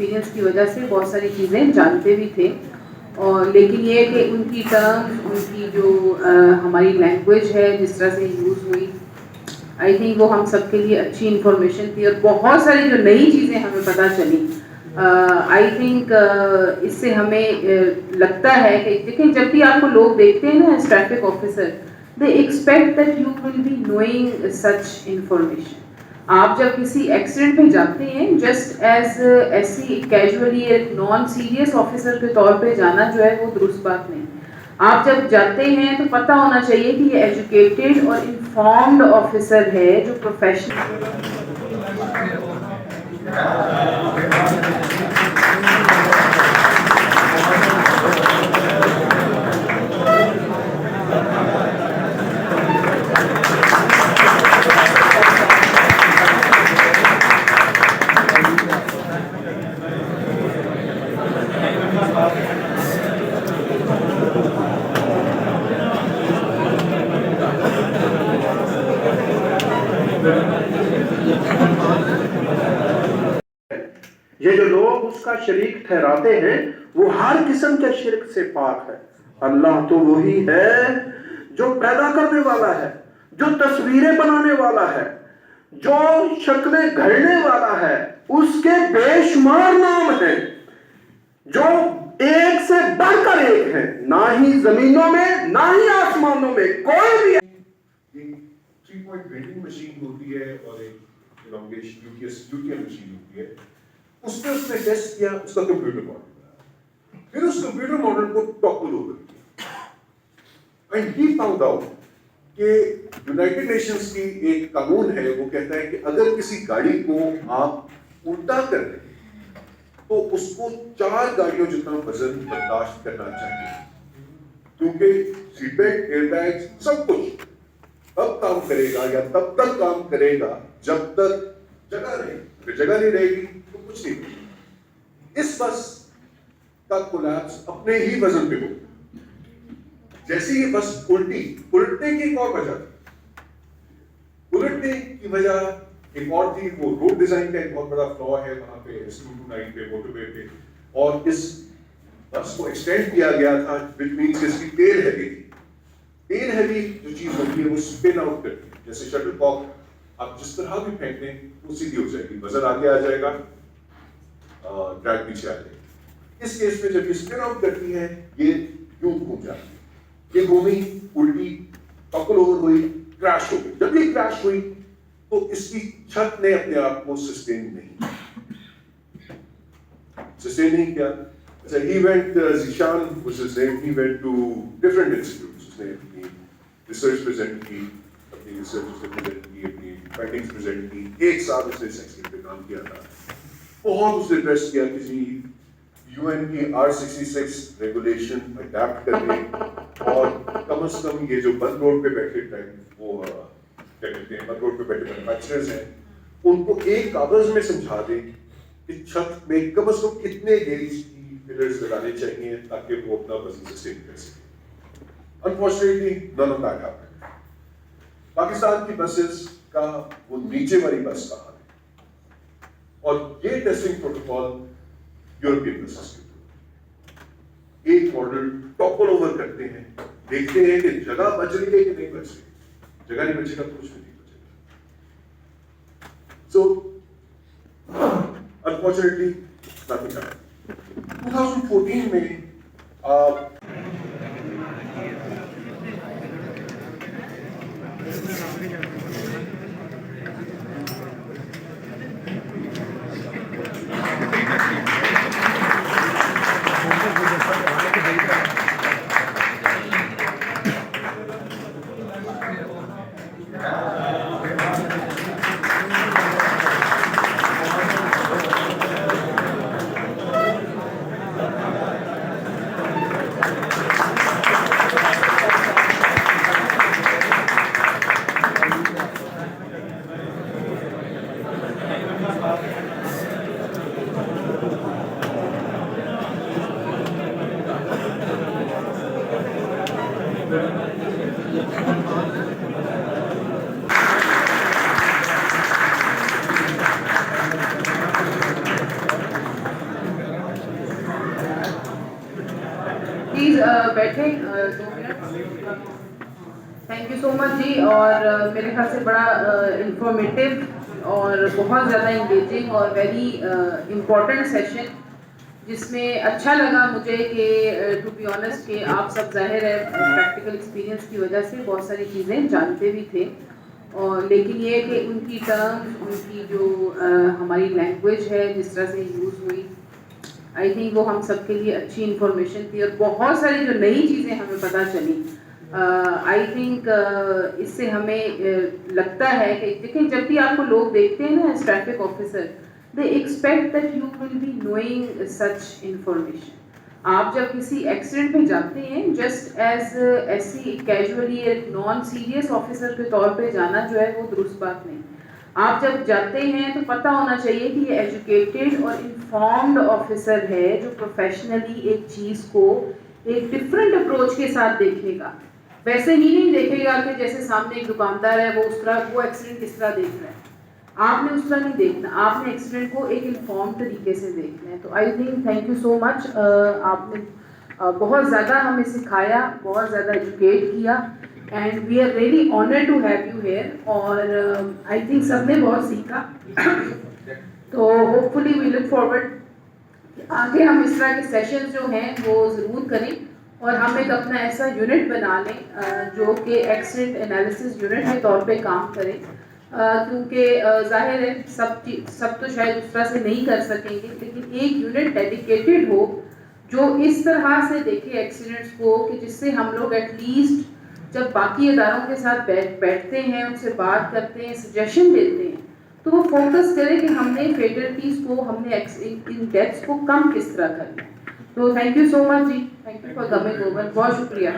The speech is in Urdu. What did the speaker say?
ایکسپیرینس کی وجہ سے بہت ساری چیزیں جانتے بھی تھے، اور لیکن یہ کہ ان کی ٹرمز، ان کی جو ہماری لینگویج ہے جس طرح سے یوز ہوئی، آئی تھنک وہ ہم سب کے لیے اچھی انفارمیشن تھی، اور بہت ساری جو نئی چیزیں ہمیں پتہ چلی. آئی تھنک اس سے ہمیں لگتا ہے کہ دیکھیں جب بھی آپ کو لوگ دیکھتے ہیں نا as traffic officer, they expect that you will be knowing such information. آپ جب کسی ایکسیڈنٹ میں جاتے ہیں جسٹ ایسی کیجولی ایک نان سیریس آفیسر کے طور پہ جانا جو ہے وہ درست بات نہیں. آپ جب جاتے ہیں تو پتہ ہونا چاہیے کہ یہ ایجوکیٹڈ اور انفارمڈ آفیسر ہے جو پروفیشنل. یہ جو لوگ اس کا شریک ٹھہراتے ہیں وہ ہر قسم کے شرک سے پاک ہے. اللہ تو وہی ہے جو پیدا کرنے والا ہے، جو تصویریں بنانے والا ہے، جو شکلیں گھڑنے والا ہے. اس کے بے شمار نام ہیں جو ایک سے بڑھ کر ایک ہیں. نہ ہی زمینوں میں نہ ہی آسمانوں میں کوئی بھی 3 point weighing مشین ہوتی ہے اور ایک elongation UTM مشین ہوتی ہے. اس نے ٹیسٹ کیا اس کا کمپیوٹر ماڈل، پھر اس کمپیوٹر ماڈل کو ٹاپل اوور کیا، اینڈ ہی فاؤنڈ آؤٹ کہ یونائٹڈ نیشنز کی ایک قانون ہے، وہ کہتا ہے کہ اگر کسی گاڑی کو آپ الٹا کر دیں تو اس کو 4 گاڑیوں جتنا وزن برداشت کرنا چاہیے، کیونکہ سیٹ بیلٹ، ایئر بیگ سب کچھ تب کام کرے گا یا تب تک کام کرے گا جب تک جگہ رہے. اگر جگہ نہیں رہے گی تو کچھ نہیں ہوگا. اس بس کا کولیپس اپنے ہی وزن پہ ہوگا. جیسے یہ بس الٹنے کی ایک اور وجہ تھی. الٹنے کی وجہ ایک اور تھی، وہ روڈ ڈیزائن کا ایک بہت بڑا فلا ہے وہاں پہ S229 پہ موٹر وے پہ، اور اس بس کو ایکسٹینڈ کیا گیا تھا which means اس کی ٹیل ہیوی تھی. ٹیل ہیوی جو چیز ہوتی ہے وہ اسپن آؤٹ کرتی ہے، جیسے شٹل کاک آپ جس طرح بھی پھینک دیں وہ سیدھی ہو جائے گی، وزن آگے آ جائے گا، ڈریگ پیچھے آ جائے گی. اس کیس میں جب یہ اسپن آؤٹ کرتی ہے یہ یوں گھوم جاتی ہے. یہ گھومی، الٹی، ٹاپل اوور ہوئی، کریش ہو گئی. جب یہ کریش ہوئی تو اس کی چھت نے اپنے آپ کو سسٹین نہیں کیا. اچھا، he went, Zishan was his name, he went to different institutes. اس نے اپنی ریسرچ پریزنٹ کی، اپنی ریسرچ اس نے پریزنٹ کی، اپنی فائنڈنگز پریزنٹ کی. 1 سال اس نے اس ایکسیڈنٹ پہ کام کیا تھا. بہت اس نے ٹیسٹ کیا کسی UN کی R66 ریگولیشن اڈیپٹ کرنے، اور کم از کم یہ جو بند روڈ پہ بیٹھے وہ کیا کہتے ہیں بند روڈ پہ بیٹھے مینوفیکچررز ہیں ان کو ایک کاغذ میں سمجھا دیں کہ چھت میں کم از کم کتنے گیج کی پلرز لگانے چاہیے تاکہ وہ اپنا وزن سسٹین کر سکے. Unfortunately, none of that happened. Pakistan کی بسز کا وہ نیچے والی بس کا حال ہے، اور یہ ٹیسٹنگ پروٹوکول یورپین بسز کے ایک ماڈل ٹاپل اوور کرتے ہیں، دیکھتے ہیں کہ جگہ بچ رہی ہے کہ نہیں بچ رہی. جگہ نہیں بچے گا تو کچھ بھی نہیں بچے گا. سو unfortunately nothing happened. 2014 میں بیٹھے 2 minute. Thank you so much جی. اور میرے خیال سے بڑا انفارمیٹیو اور بہت زیادہ انگیجنگ اور ویری امپورٹنٹ سیشن، جس میں اچھا لگا مجھے کہ ٹو بی آنیسٹ کہ آپ سب ظاہر ہے پریکٹیکل ایکسپیرینس کی وجہ سے بہت ساری چیزیں جانتے بھی تھے، اور لیکن یہ کہ ان کی ٹرمز، ان کی جو ہماری لینگویج ہے جس طرح سے یوز ہوئی، آئی تھنک وہ ہم سب کے لیے اچھی انفارمیشن تھی، اور بہت ساری جو نئی چیزیں ہمیں پتہ چلی. آئی تھنک اس سے ہمیں لگتا ہے کہ دیکھیں جب بھی آپ کو لوگ دیکھتے ہیں نا as traffic officer, they expect that you will be knowing such information. آپ جب کسی ایکسیڈنٹ پہ جاتے ہیں جسٹ ایز ایسی کیجولی ایک نان سیریس آفیسر کے طور پہ جانا جو ہے وہ درست بات نہیں. آپ جب جاتے ہیں تو پتہ ہونا چاہیے کہ یہ ایجوکیٹڈ اور انفارمڈ آفیسر ہے جو پروفیشنلی ایک چیز کو ایک ڈفرینٹ اپروچ کے ساتھ دیکھے گا. ویسے ہی نہیں دیکھے گا کہ جیسے سامنے ایک دکاندار ہے وہ اس طرح وہ ایکسیڈنٹ کس طرح دیکھ رہا ہے. آپ نے اس طرح نہیں دیکھنا، آپ نے ایکسیڈنٹ کو ایک انفارم طریقے سے دیکھنا ہے. تو I think thank you so much. آپ نے بہت زیادہ ہمیں سکھایا، بہت زیادہ ایجوکیٹ کیا، and we are really honoured to have you here. اور آئی تھنک سب نے بہت سیکھا. تو ہوپ فلی وی لک فارورڈ کہ آگے ہم اس طرح کے سیشن جو ہیں وہ ضرور کریں، اور ہم ایک اپنا ایسا یونٹ بنا لیں جو کہ ایکسیڈنٹ انالیسس یونٹ کے طور پہ کام کرے. کیونکہ ظاہر ہے سب تو شاید اس طرح سے نہیں کر سکیں گے، لیکن ایک یونٹ ڈیڈیکیٹڈ ہو جو اس طرح سے دیکھے ایکسیڈنٹس کو کہ جس سے ہم لوگ ایٹ لیسٹ جب باقی اداروں کے ساتھ بیٹھتے ہیں، ان سے بات کرتے ہیں، سجیشن دیتے ہیں، تو وہ فوکس کرے کہ ہم نے فیٹلٹیز کو، ہم نے ان ڈیتھس کو کم کس طرح کرنا. تو تھینک یو سو مچ جی. Thank you for coming over. بہت شکریہ.